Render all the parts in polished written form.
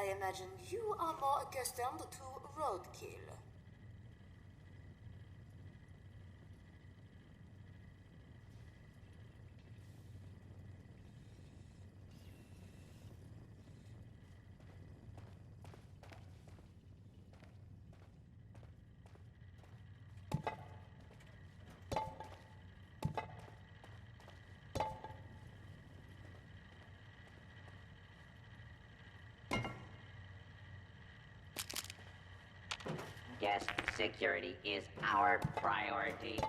I imagine you are more accustomed to roadkill. Guest security is our priority.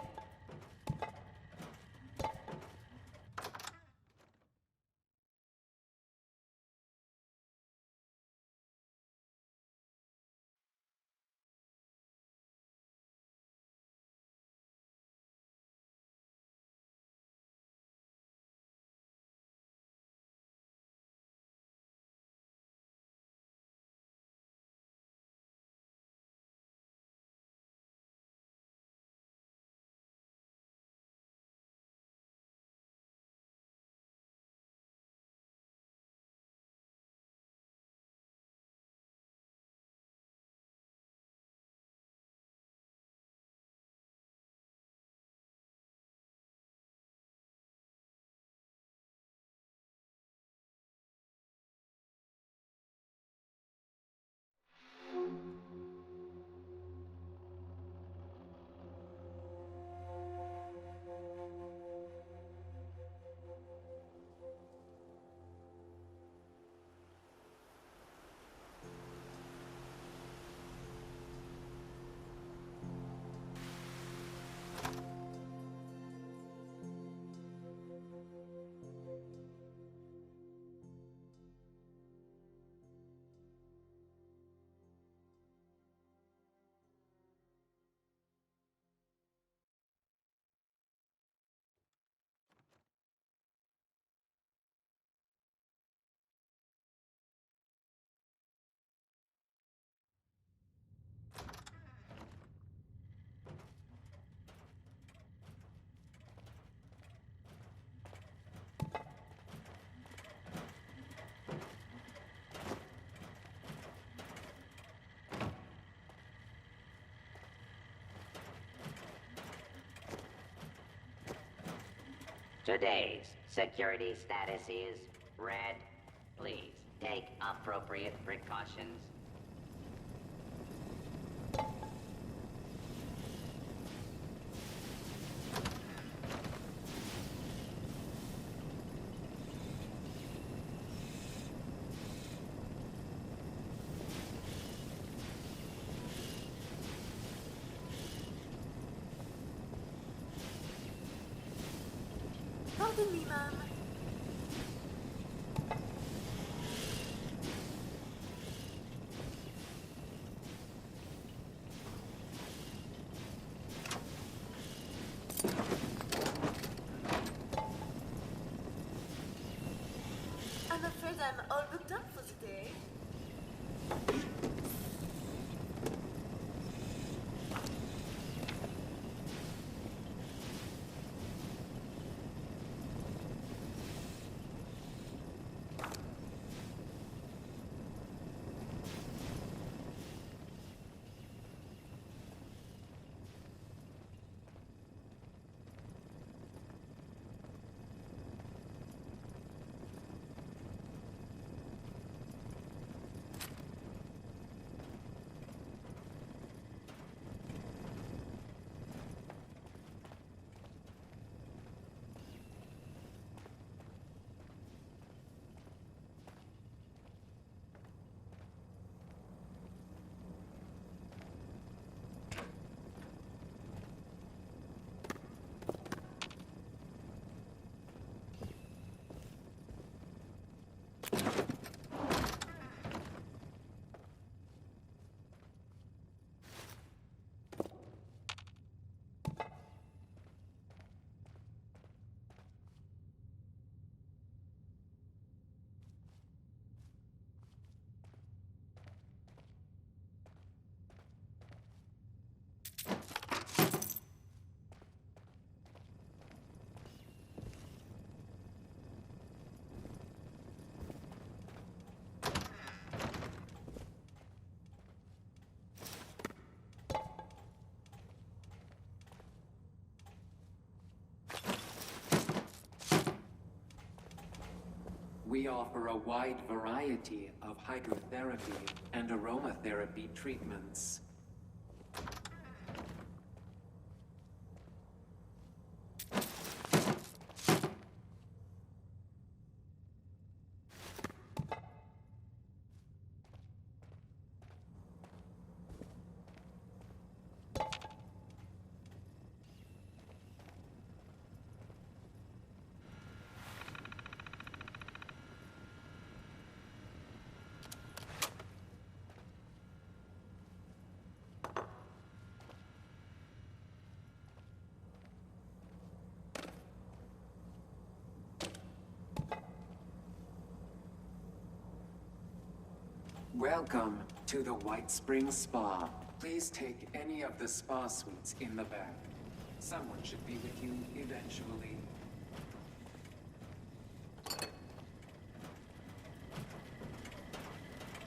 Today's security status is red. Please take appropriate precautions. Pardon me, ma'am. I'm afraid I'm all booked up for the day. We offer a wide variety of hydrotherapy and aromatherapy treatments. Welcome to the Whitesprings Spa. Please take any of the spa suites in the back. Someone should be with you eventually.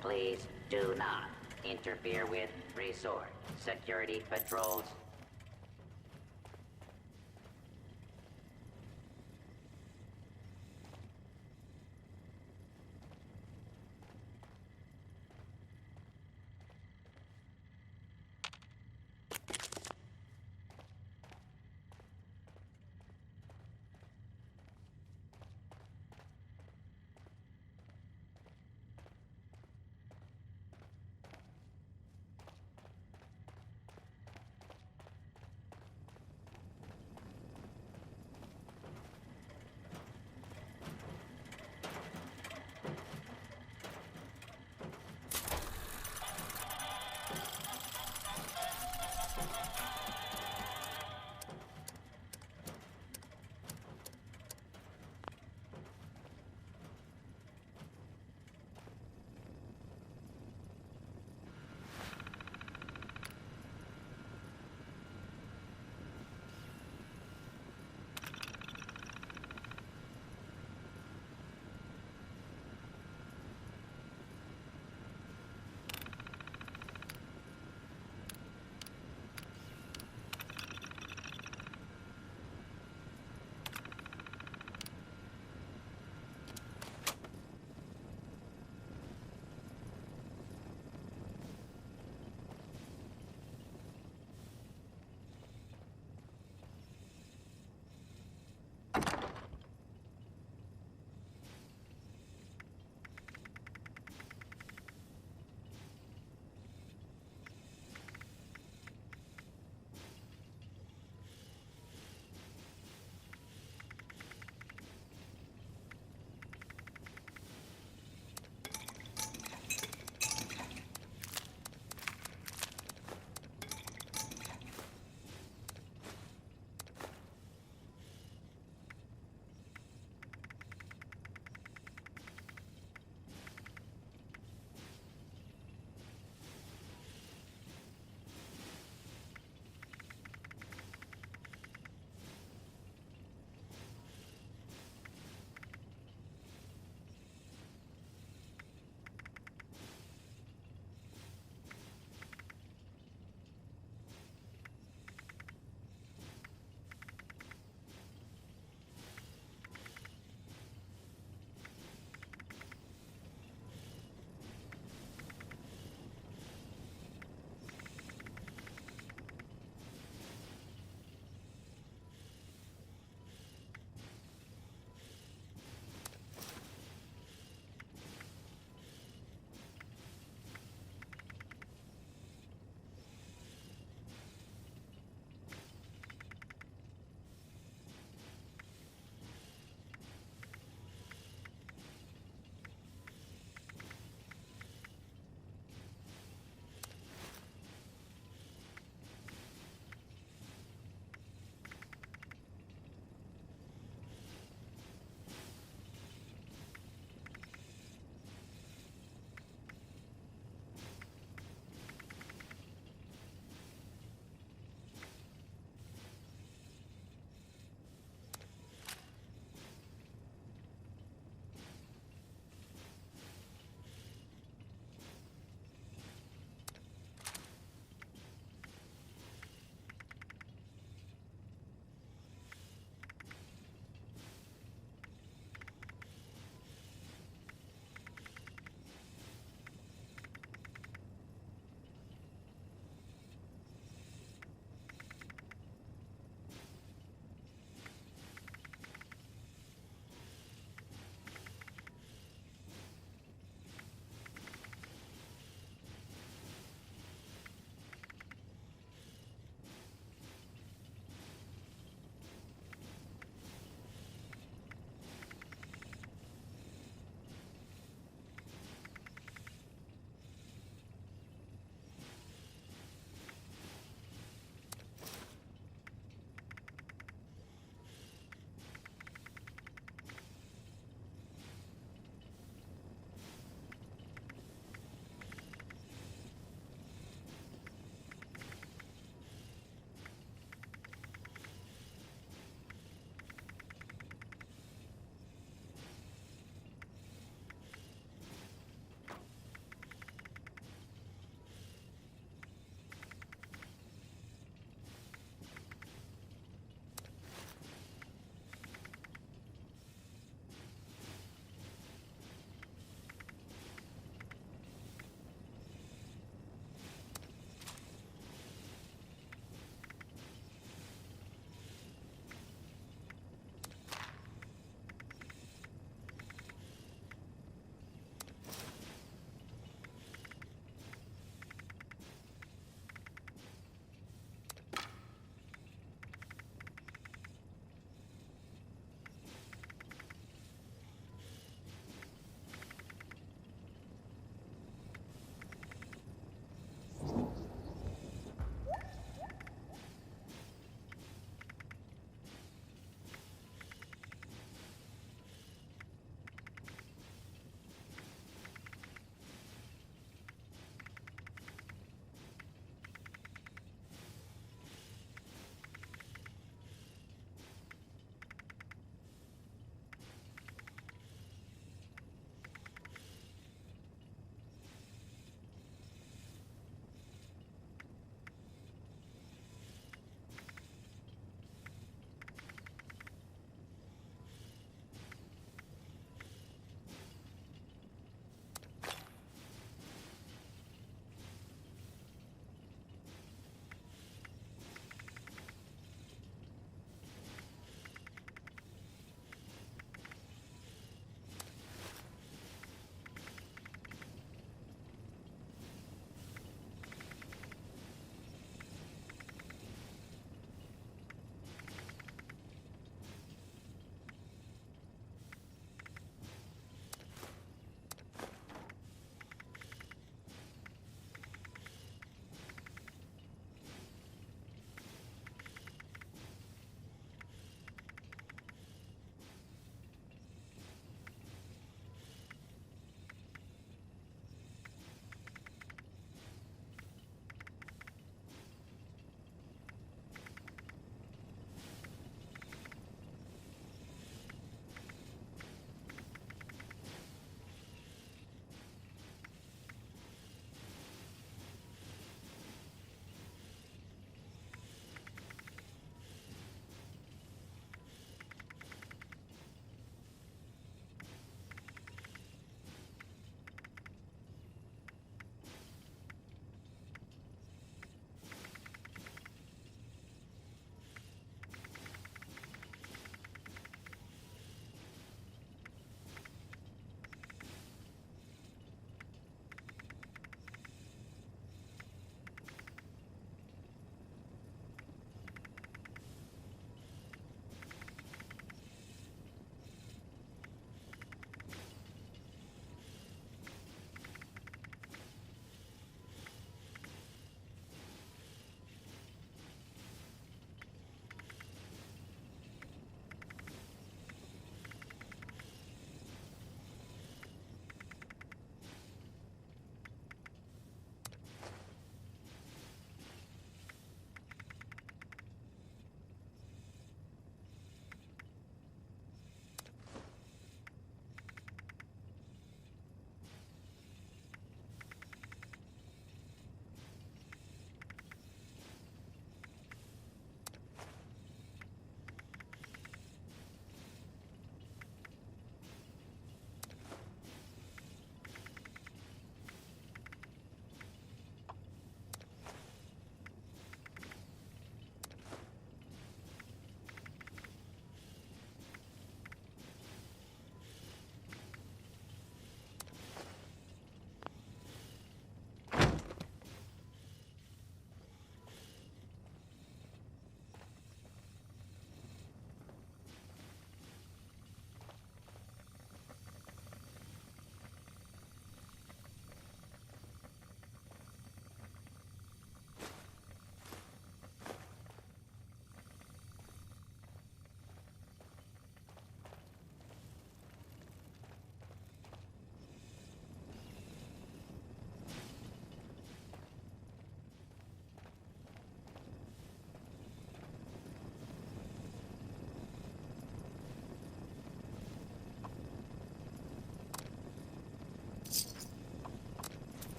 Please do not interfere with resort security patrols.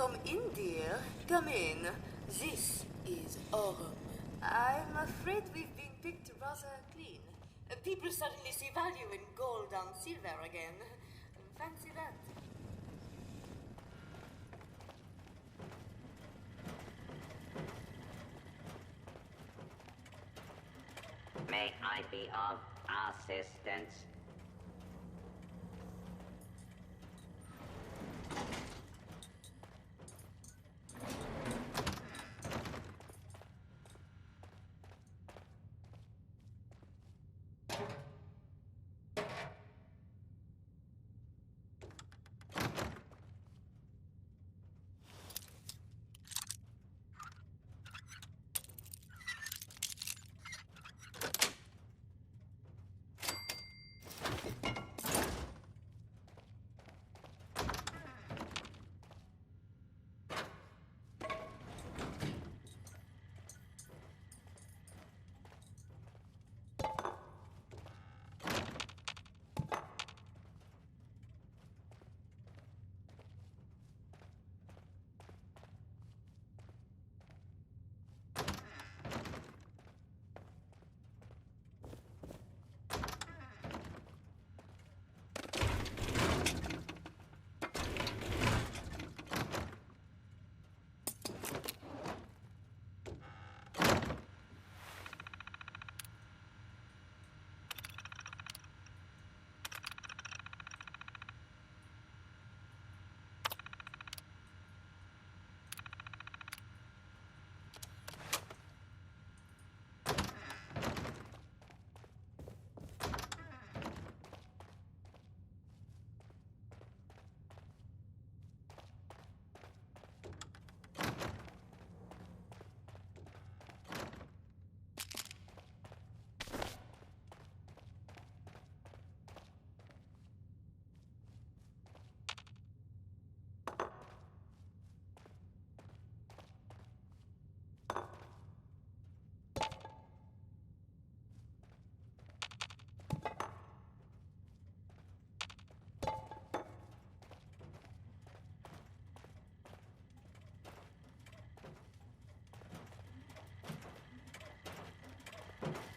Come in, dear. Come in. This is our room. I'm afraid we've been picked rather clean. People suddenly see value in gold and silver again. Fancy that. May I be of assistance?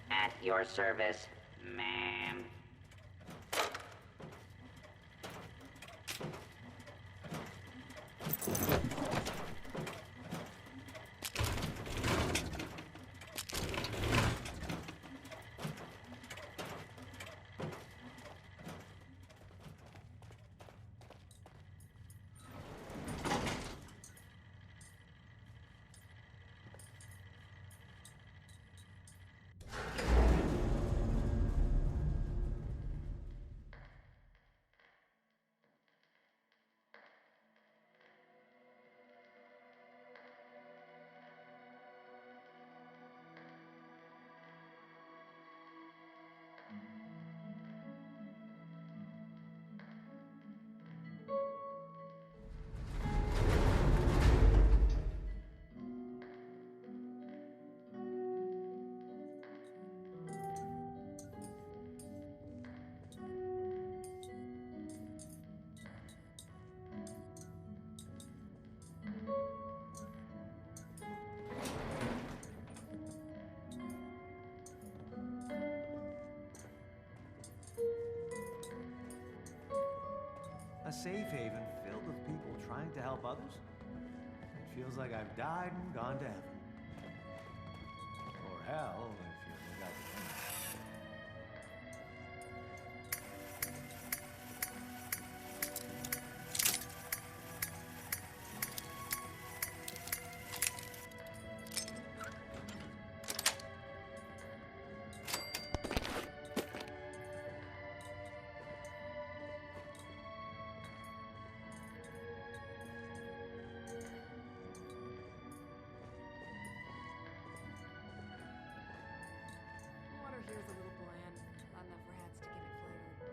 At your service, ma'am. A safe haven filled with people trying to help others? It feels like I've died and gone to heaven. Or hell, if you're the guy that Water here's a little bland. Not enough rats to give it flavor.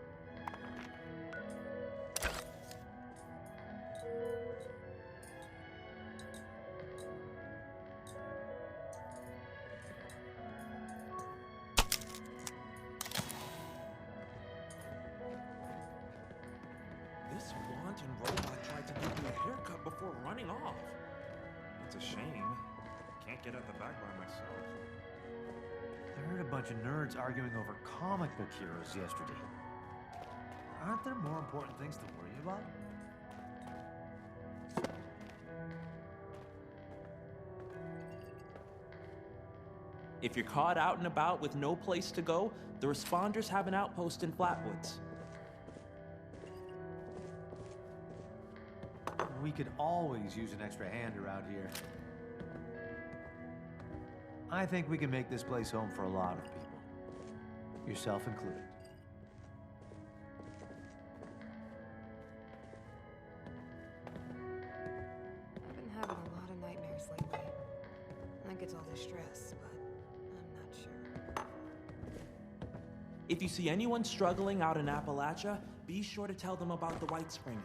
This one wanton robot tried to give me a haircut before running off. It's a shame. Can't get at the back by myself. I heard a bunch of nerds arguing over comic book heroes yesterday. Aren't there more important things to worry about? If you're caught out and about with no place to go, the responders have an outpost in Flatwoods. We could always use an extra hand around here. I think we can make this place home for a lot of people. Yourself included. I've been having a lot of nightmares lately. I think it's all the stress, but I'm not sure. If you see anyone struggling out in Appalachia, be sure to tell them about the White Spring.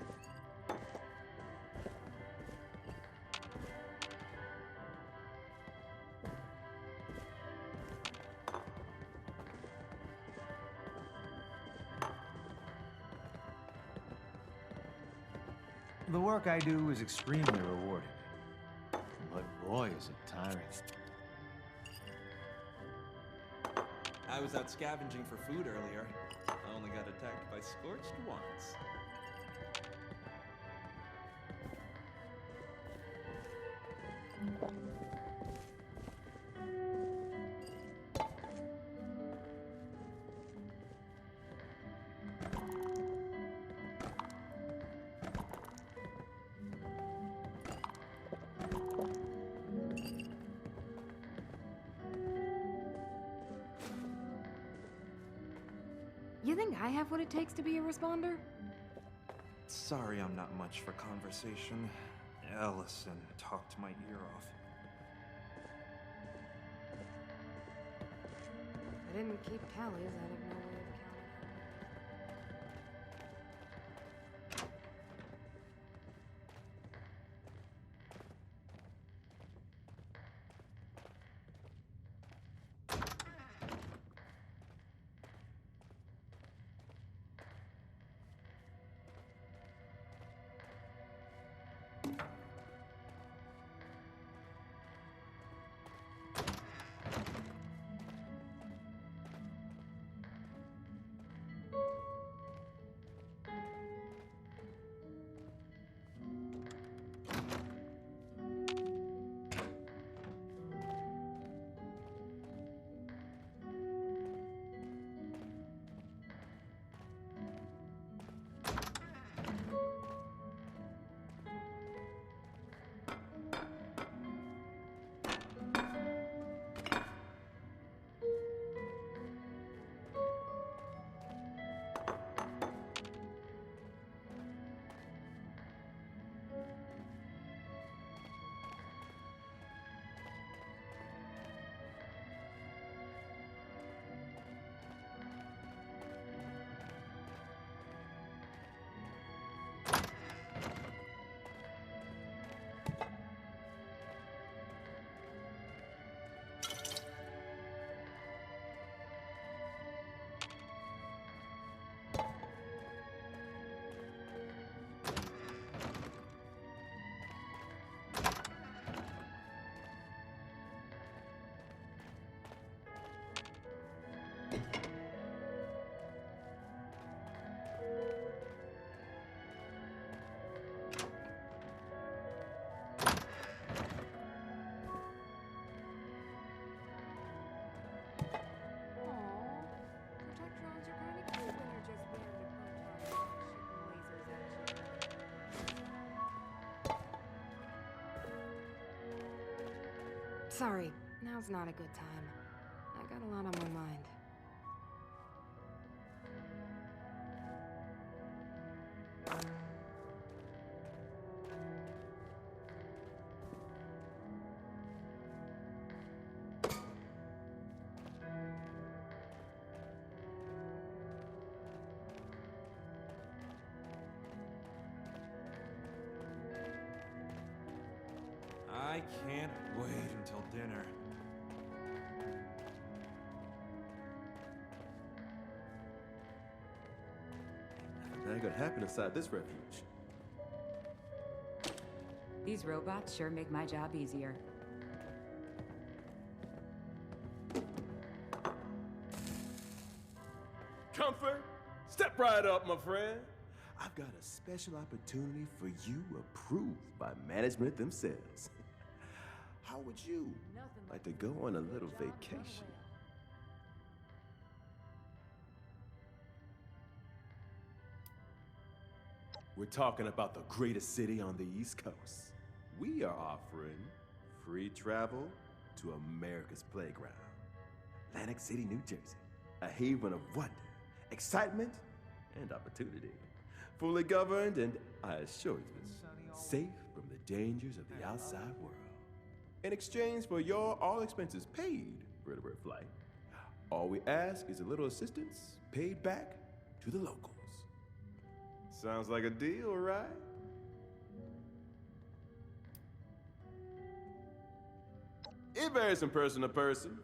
The work I do is extremely rewarding. But boy, is it tiring. I was out scavenging for food earlier. I only got attacked by Scorched once. You think I have what it takes to be a responder? Sorry I'm not much for conversation. Ellison talked my ear off. I didn't keep tallies. I'd have no way of counting. Sorry, now's not a good time. I got a lot on my mind. I can't wait until dinner. Nothing could happen inside this refuge. These robots sure make my job easier. Comfort, step right up, my friend. I've got a special opportunity for you approved by management themselves. How would you like to go on a little vacation? We're talking about the greatest city on the East Coast. We are offering free travel to America's playground. Atlantic City, New Jersey. A haven of wonder, excitement, and opportunity. Fully governed and, I assure you, safe from the dangers of the outside world. In exchange for your all expenses paid vertebrate flight, all we ask is a little assistance paid back to the locals. Sounds like a deal, right? It varies from person to person.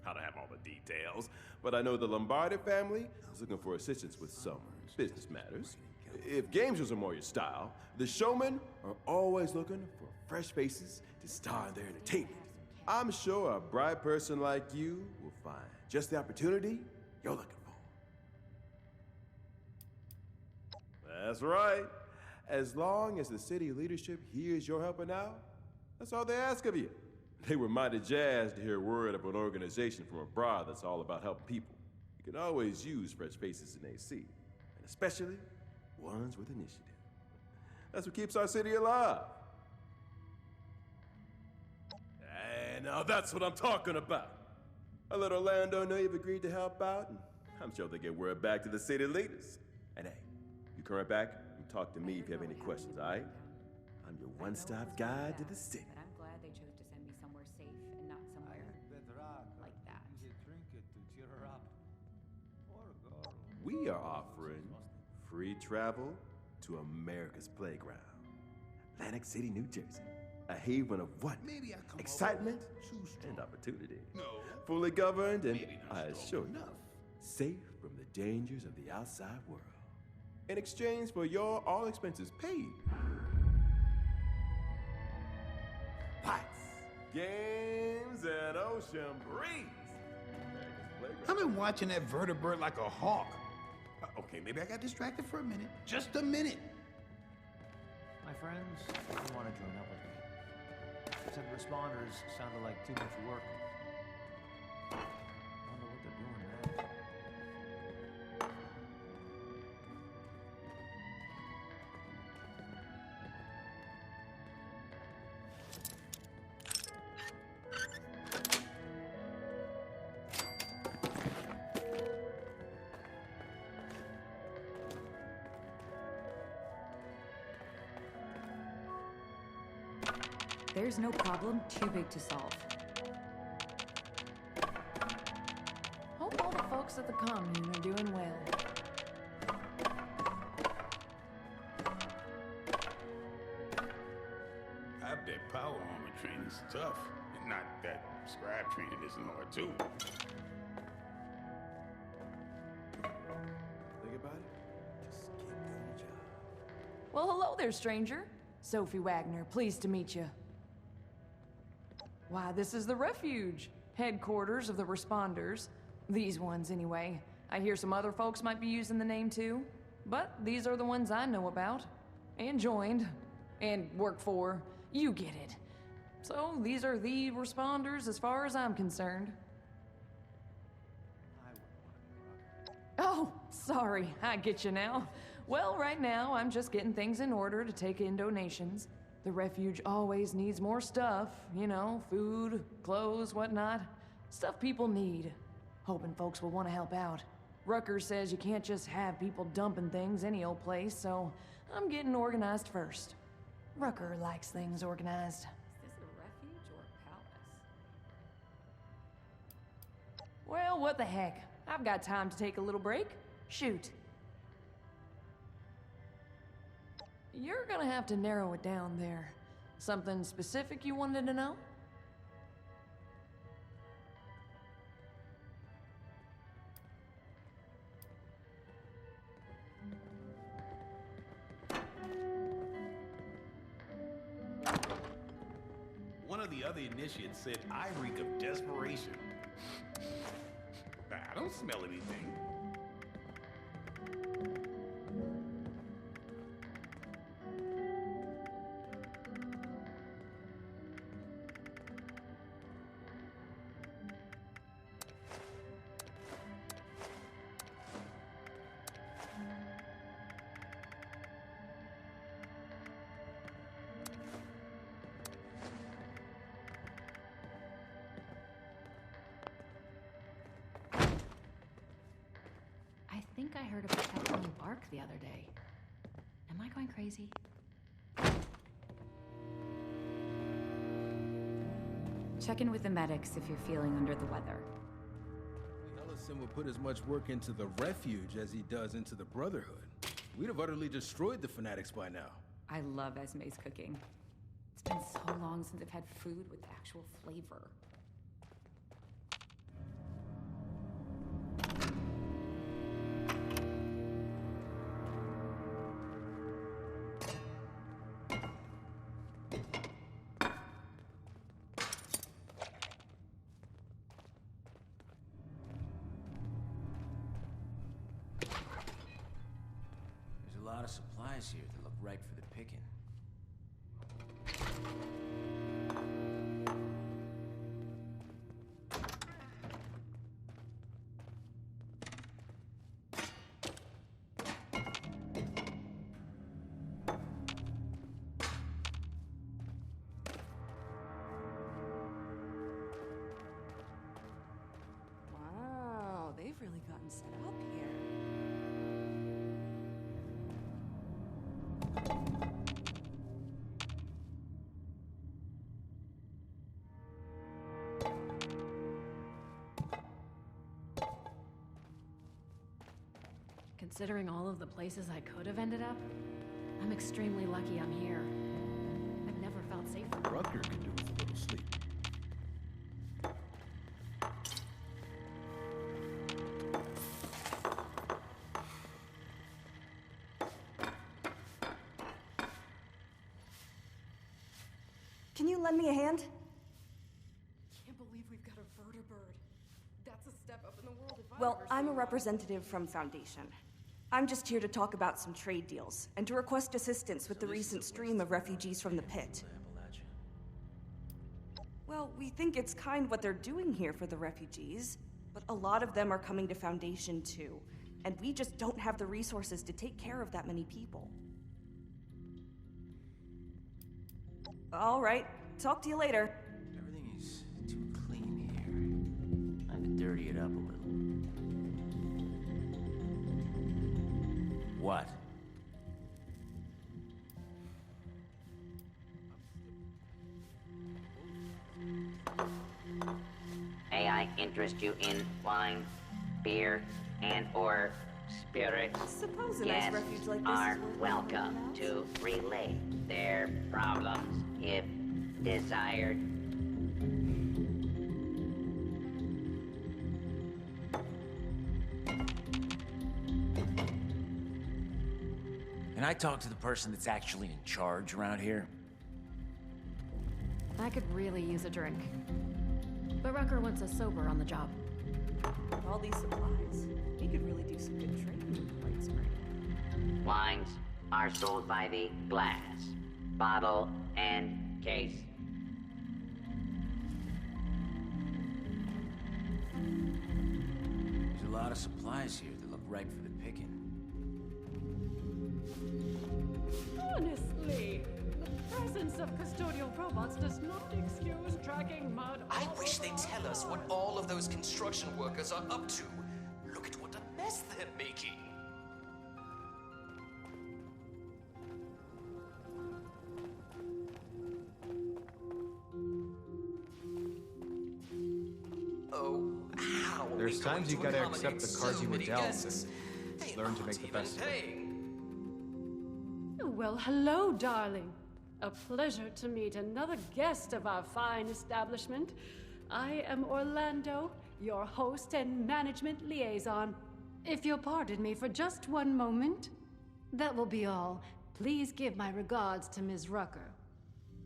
I don't have all the details, but I know the Lombardi family is looking for assistance with some business matters. If games are more your style, the showmen are always looking for fresh faces to star in their entertainment. I'm sure a bright person like you will find just the opportunity you're looking for. That's right. As long as the city leadership hears you're helping out, that's all they ask of you. They were mighty jazzed to hear word of an organization from abroad that's all about helping people. You can always use fresh faces in AC, and especially ones with initiative. That's what keeps our city alive. And now that's what I'm talking about. I let Orlando know you've agreed to help out, and I'm sure they'll get word back to the city leaders. And hey, you come right back and talk to me if you have any questions, all right? I'm your one-stop guide to the city. But I'm glad they chose to send me somewhere safe and not somewhere like that. We are offering free travel to America's playground. Atlantic City, New Jersey. A haven of wonder, excitement, and opportunity. No. Fully governed and, I assure you, enough. safe from the dangers of the outside world. In exchange for your all expenses paid. Lights, games, and ocean breeze. I've been watching that vertebrate like a hawk. Okay, maybe I got distracted for a minute. Just a minute. My friends didn't want to join up with me. Said responders sounded like too much work. Wonder what they're doing now. There's no problem too big to solve. Hope all the folks at the commune are doing well. That power armor training's tough. Not that scribe training isn't hard too. Think about it? Just keep doing your job. Well, hello there, stranger. Sophie Wagner, pleased to meet you. Why, this is the refuge. Headquarters of the responders. These ones, anyway. I hear some other folks might be using the name too. But these are the ones I know about. And joined. And work for. You get it. So, these are the responders as far as I'm concerned. Oh, sorry. I get you now. Well, right now, I'm just getting things in order to take in donations. The refuge always needs more stuff, you know, food, clothes, whatnot. Stuff people need. Hoping folks will want to help out. Rucker says you can't just have people dumping things any old place, so I'm getting organized first. Rucker likes things organized. Is this a refuge or a palace? Well, what the heck? I've got time to take a little break. Shoot. You're gonna have to narrow it down there. Something specific you wanted to know? the other initiates said I reek of desperation. I don't smell anything. I think I heard a protecting bark the other day. Am I going crazy? Check in with the medics if you're feeling under the weather. Ellison would put as much work into the refuge as he does into the Brotherhood. We'd have utterly destroyed the fanatics by now. I love Esme's cooking. It's been so long since I've had food with actual flavor. There's a lot of supplies here that look ripe for the picking. Wow, they've really gotten set up here. Considering all of the places I could have ended up, I'm extremely lucky I'm here. I've never felt safer. Rucker could do with a little sleep. Can you lend me a hand? Can't believe we've got a vertibird. That's a step up in the world if I've Well, ever I'm a seen representative from Foundation. I'm just here to talk about some trade deals and to request assistance with the recent stream of refugees from the pit. Well, we think it's kind what they're doing here for the refugees, but a lot of them are coming to Foundation too, and we just don't have the resources to take care of that many people. All right, talk to you later. Everything is too clean here. Time to dirty it up a little. What? May I interest you in wine, beer, and/or spirits? Suppose a nice Guests refuge like this are is worth welcome to relate their problems if desired. Can I talk to the person that's actually in charge around here? I could really use a drink. But Rucker wants us sober on the job. With all these supplies, he could really do some good trading with White Spring. Wines are sold by the glass, bottle, and case. There's a lot of supplies here that look ripe for the picking. Honestly, the presence of custodial robots does not excuse dragging mud. I wish they'd tell us what all of those construction workers are up to. Look at what a mess they're making. Oh, how are There's we going times you to gotta accommodate accept the cards so you were many dealt guests? and They learn to aren't make the even best of it. paying. Well, hello, darling. A pleasure to meet another guest of our fine establishment. I am Orlando, your host and management liaison. If you'll pardon me for just one moment, that will be all. Please give my regards to Ms. Rucker.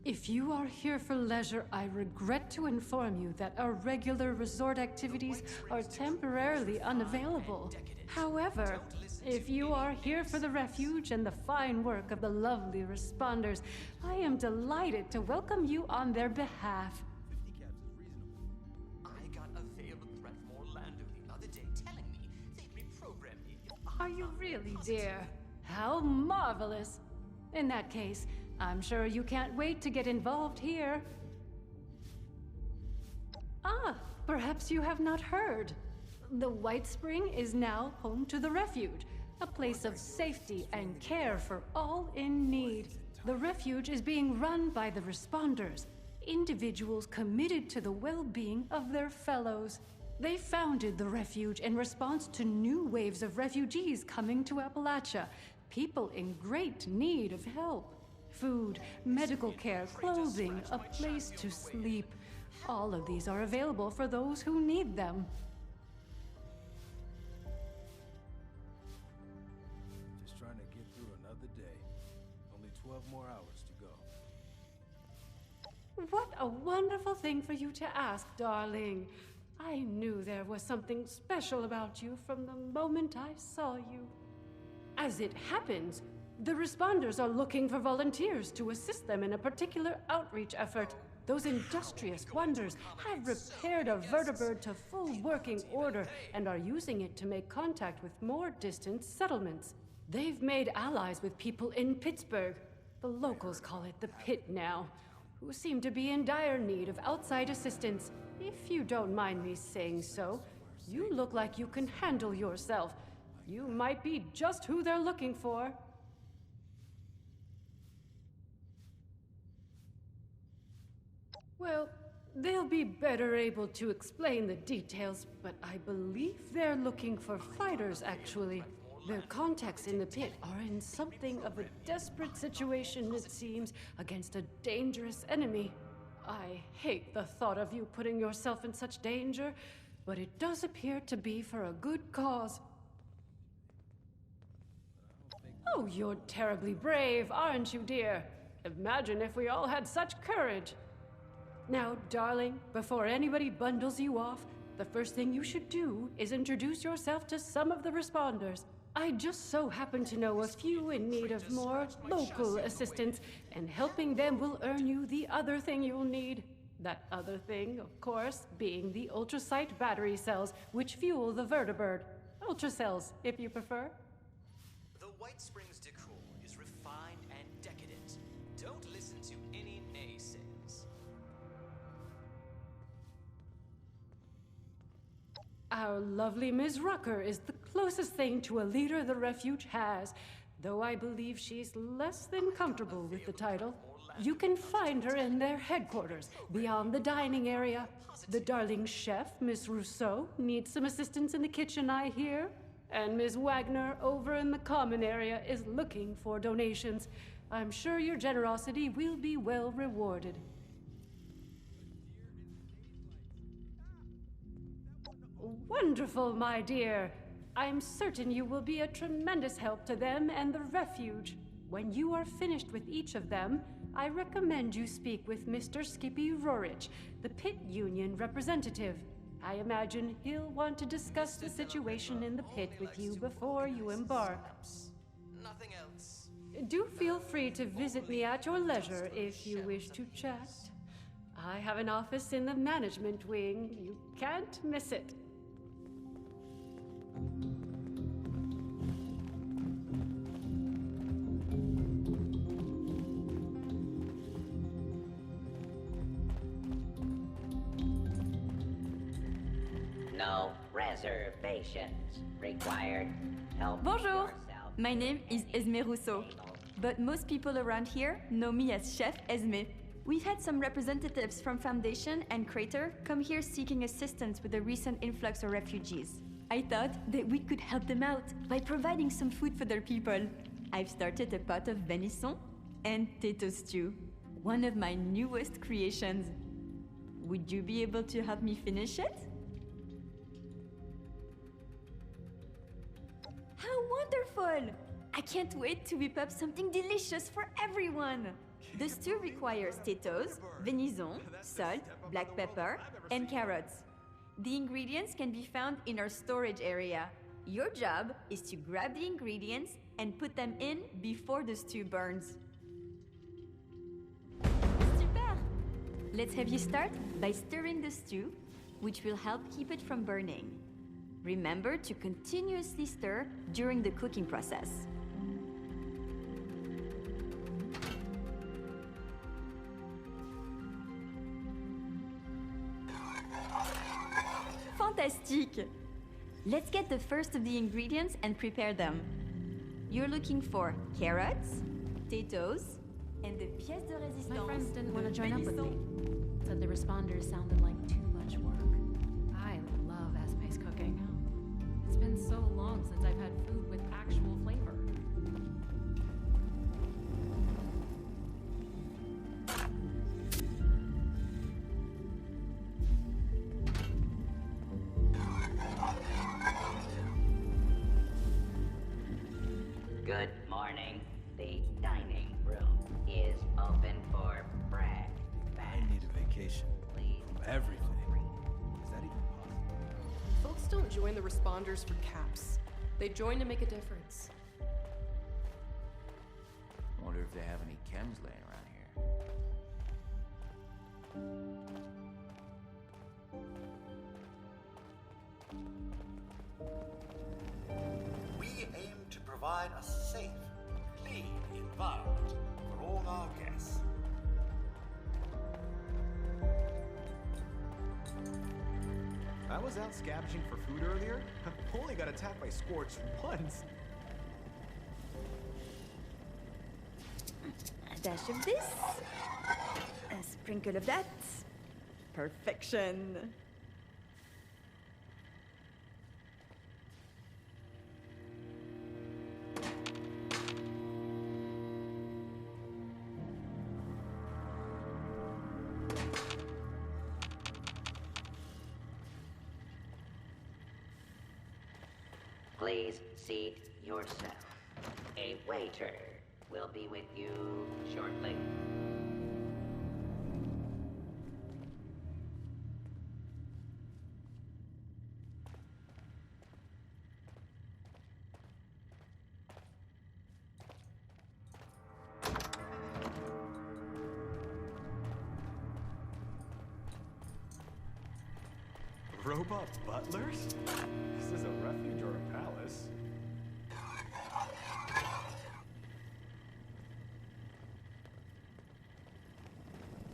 If you are here for leisure, I regret to inform you that our regular resort activities are temporarily unavailable. However, if you are here for the refuge and the fine work of the lovely responders, I am delighted to welcome you on their behalf. I got a veiled threat from Orlando the other day telling me they'd reprogram me. Are you really, dear? How marvelous! In that case, I'm sure you can't wait to get involved here. Ah, perhaps you have not heard. The White Spring is now home to the refuge, a place of safety and care for all in need. The refuge is being run by the responders, individuals committed to the well-being of their fellows. They founded the refuge in response to new waves of refugees coming to Appalachia, people in great need of help. Food, medical care, clothing, a place to sleep. All of these are available for those who need them. Just trying to get through another day. Only 12 more hours to go. What a wonderful thing for you to ask, darling. I knew there was something special about you from the moment I saw you. As it happens, the responders are looking for volunteers to assist them in a particular outreach effort. Those industrious wonders have repaired a vertibird to full working order and are using it to make contact with more distant settlements. They've made allies with people in Pittsburgh. The locals call it the Pit now, who seem to be in dire need of outside assistance. If you don't mind me saying so, you look like you can handle yourself. You might be just who they're looking for. Well, they'll be better able to explain the details, but I believe they're looking for fighters, actually. Their contacts in the pit are in something of a desperate situation, it seems, against a dangerous enemy. I hate the thought of you putting yourself in such danger, but it does appear to be for a good cause. Oh, you're terribly brave, aren't you, dear? Imagine if we all had such courage. Now, darling, before anybody bundles you off, the first thing you should do is introduce yourself to some of the responders. I just so happen to know a few in need of more local assistance, and helping them will earn you the other thing you'll need. That other thing, of course, being the ultrasight battery cells, which fuel the vertibird. Ultracells, if you prefer. The White Springs decor is refined and decadent. Don't listen to any naysayers. Our lovely Ms. Rucker is the closest thing to a leader the refuge has, though I believe she's less than comfortable with the title. You can find her in their headquarters, beyond the dining area. The darling chef, Miss Rousseau, needs some assistance in the kitchen, I hear. And Ms. Wagner, over in the common area, is looking for donations. I'm sure your generosity will be well rewarded. Wonderful, my dear. I'm certain you will be a tremendous help to them and the refuge. When you are finished with each of them, I recommend you speak with Mr. Skippy Rorich, the Pit Union representative. I imagine he'll want to discuss the situation in the pit with you before you embark. Nothing else. Do feel free to visit me at your leisure if you wish to chat. I have an office in the management wing. You can't miss it. No reservations required. Help Bonjour, yourself. my name is Esme Rousseau, but most people around here know me as Chef Esme. We've had some representatives from Foundation and Crater come here seeking assistance with the recent influx of refugees. I thought that we could help them out by providing some food for their people. I've started a pot of venison and tato stew, one of my newest creations. Would you be able to help me finish it? How wonderful! I can't wait to whip up something delicious for everyone! The stew requires potatoes, venison, salt, black pepper, and carrots. The ingredients can be found in our storage area. Your job is to grab the ingredients and put them in before the stew burns. Super! Let's have you start by stirring the stew, which will help keep it from burning. Remember to continuously stir during the cooking process. Fantastique! Let's get the first of the ingredients and prepare them. You're looking for carrots, potatoes, and the pièce de résistance. My friends didn't want to join up with me. Said the responders sounded like too much work. I love Esme's cooking. It's been so long since I've had food with actual flavor. Good morning. The dining room is open for breakfast. I need a vacation from everything. Is that even possible? Folks don't join the responders for caps. They join to make a difference. Wonder if they have any chems laying around here. We aim to provide a safe, clean environment for all our guests. I was out scavenging for food earlier. Only got attacked by Scorch once. A dash of this. A sprinkle of that. Perfection. Please seat yourself. A waiter will be with you shortly. Robot butlers? This is a refuge or a palace?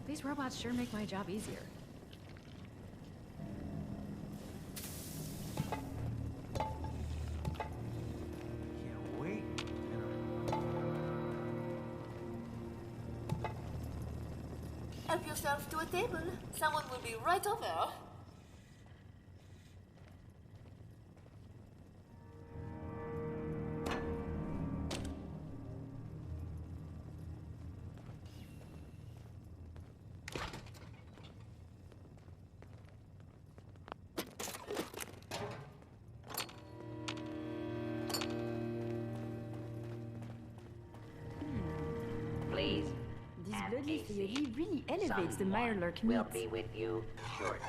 These robots sure make my job easier. Can't wait. Help yourself to a table. Someone will be right over. Please. This have bloody a theory seat. really elevates the Mirelurk Will meat. be with you shortly.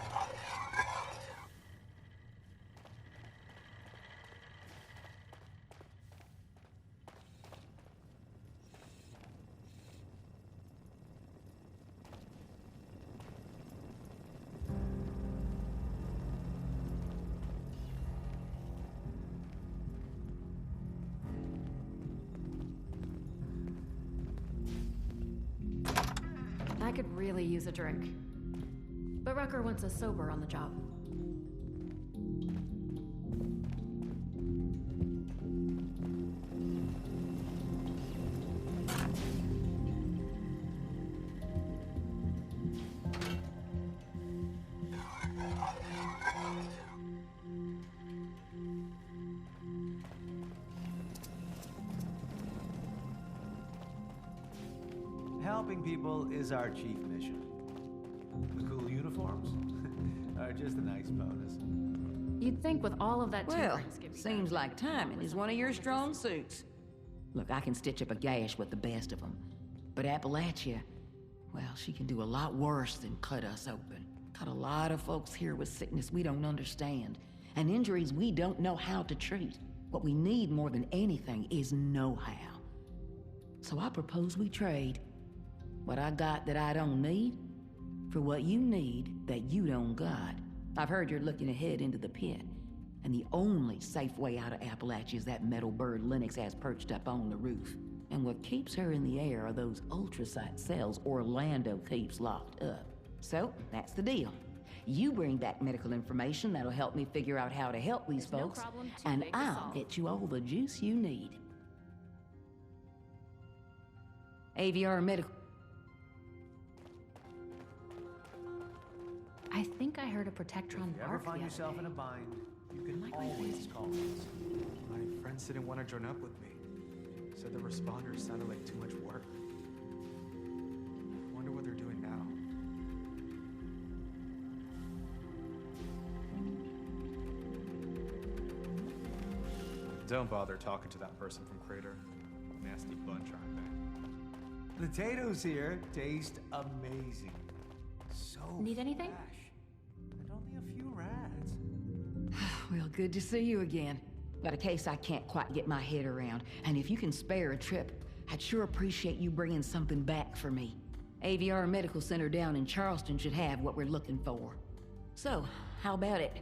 I could really use a drink. But Rucker wants us sober on the job. Helping people is our chief mission. The cool uniforms are just a nice bonus. You'd think with all of that Well, tinkering skipping. seems like timing is one of your strong suits. Look, I can stitch up a gash with the best of them, But Appalachia, well, she can do a lot worse than cut us open. Got a lot of folks here with sickness we don't understand, and injuries we don't know how to treat. What we need more than anything is know-how. So I propose we trade. What I got that I don't need, for what you need that you don't got. I've heard you're looking ahead into the pit, and the only safe way out of Appalachia is that metal bird Lennox has perched up on the roof. And what keeps her in the air are those ultrasite cells Orlando keeps locked up. So, that's the deal. You bring back medical information that'll help me figure out how to help these There's no folks, problem too and big to I'll solve. get you all the juice you need. AVR Medical. I think I heard a Protectron If you ever bark find the yourself other in a day. bind, you can Am I going always crazy? call us. My friends didn't want to join up with me. Said the responders sounded like too much work. I wonder what they're doing now. Don't bother talking to that person from Crater. Nasty bunch, aren't they? Potatoes here taste amazing. So Need anything? fresh. And only a few rats. Well, good to see you again. Got a case I can't quite get my head around, and if you can spare a trip, I'd sure appreciate you bringing something back for me. AVR Medical Center down in Charleston should have what we're looking for. So, how about it?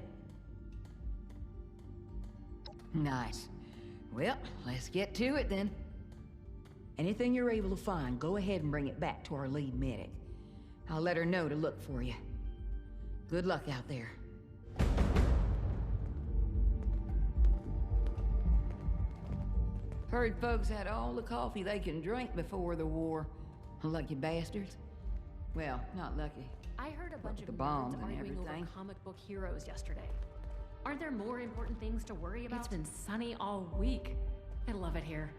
Nice. Well, let's get to it then. Anything you're able to find, go ahead and bring it back to our lead medic. I'll let her know to look for you. Good luck out there. Heard folks had all the coffee they can drink before the war. Lucky bastards. Well, not lucky. I heard a bunch The of bombs nerds and arguing over everything. comic book heroes yesterday. Aren't there more important things to worry about? It's been sunny all week. I love it here.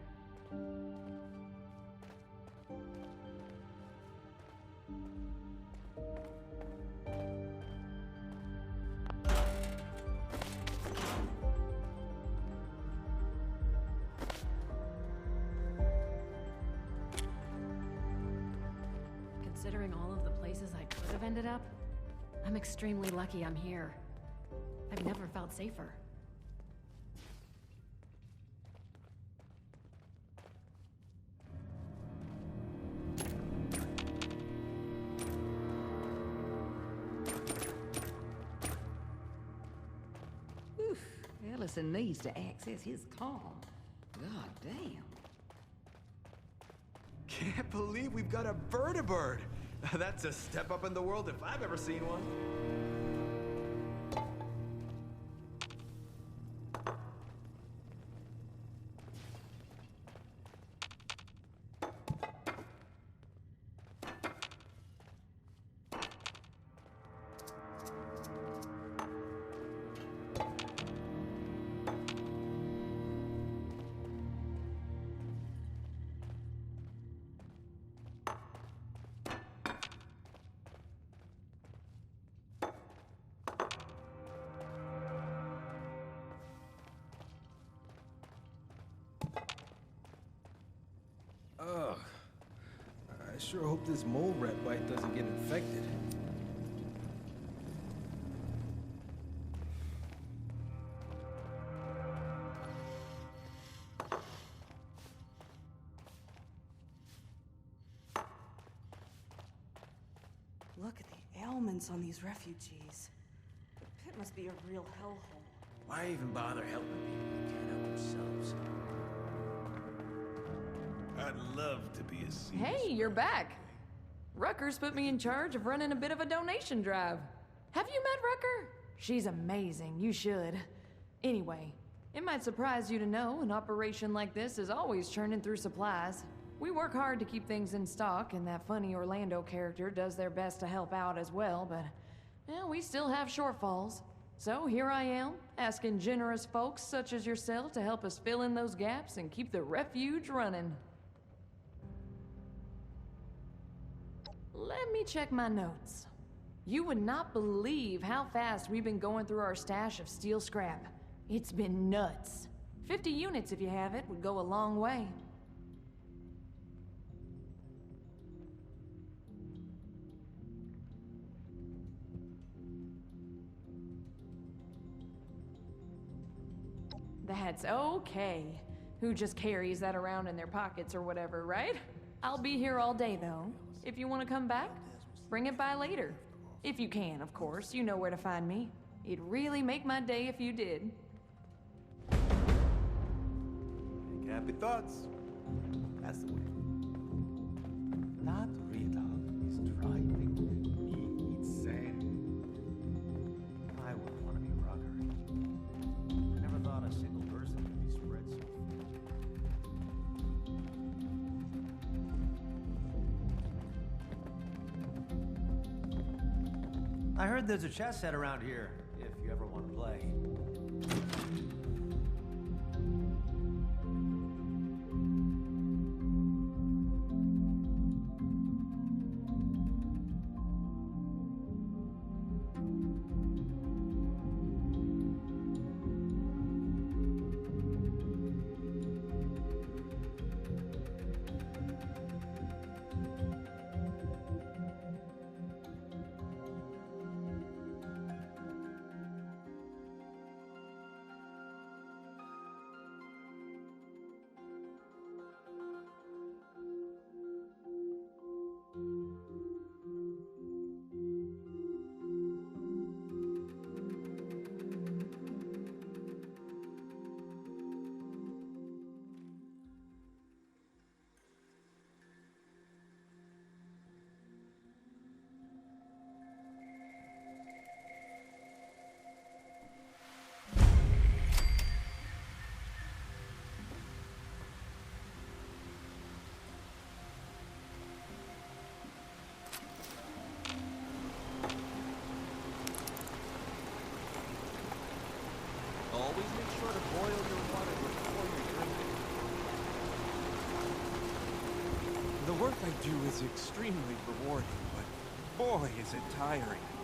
Considering all of the places I could have ended up, I'm extremely lucky I'm here. I've never felt safer. Oof, Ellison needs to access his calm. God damn. Can't believe we've got a vertibird! That's a step up in the world if I've ever seen one. Ugh. I sure hope this mole rat bite doesn't get infected. Look at the ailments on these refugees. The pit must be a real hellhole. Why even bother helping people who can't help themselves? I'd love to be a seer. Hey, you're back. Rucker's put me in charge of running a bit of a donation drive. Have you met Rucker? She's amazing. You should. Anyway, it might surprise you to know an operation like this is always churning through supplies. We work hard to keep things in stock, and that funny Orlando character does their best to help out as well, but well, we still have shortfalls. So here I am, asking generous folks such as yourself to help us fill in those gaps and keep the refuge running. Let me check my notes. You would not believe how fast we've been going through our stash of steel scrap. It's been nuts. 50 units, if you have it, would go a long way. That's okay. Who just carries that around in their pockets or whatever, right? I'll be here all day, though. If you want to come back, bring it by later. If you can, of course. You know where to find me. It'd really make my day if you did. Make happy thoughts. That's the way. That riddle is driving me insane. I wouldn't want to be Rucker. I never thought a single person could be spread so thin. I heard there's a chess set around here, if you ever want to play. Always make sure to boil your water before you drink it. The work I do is extremely rewarding, but boy is it tiring.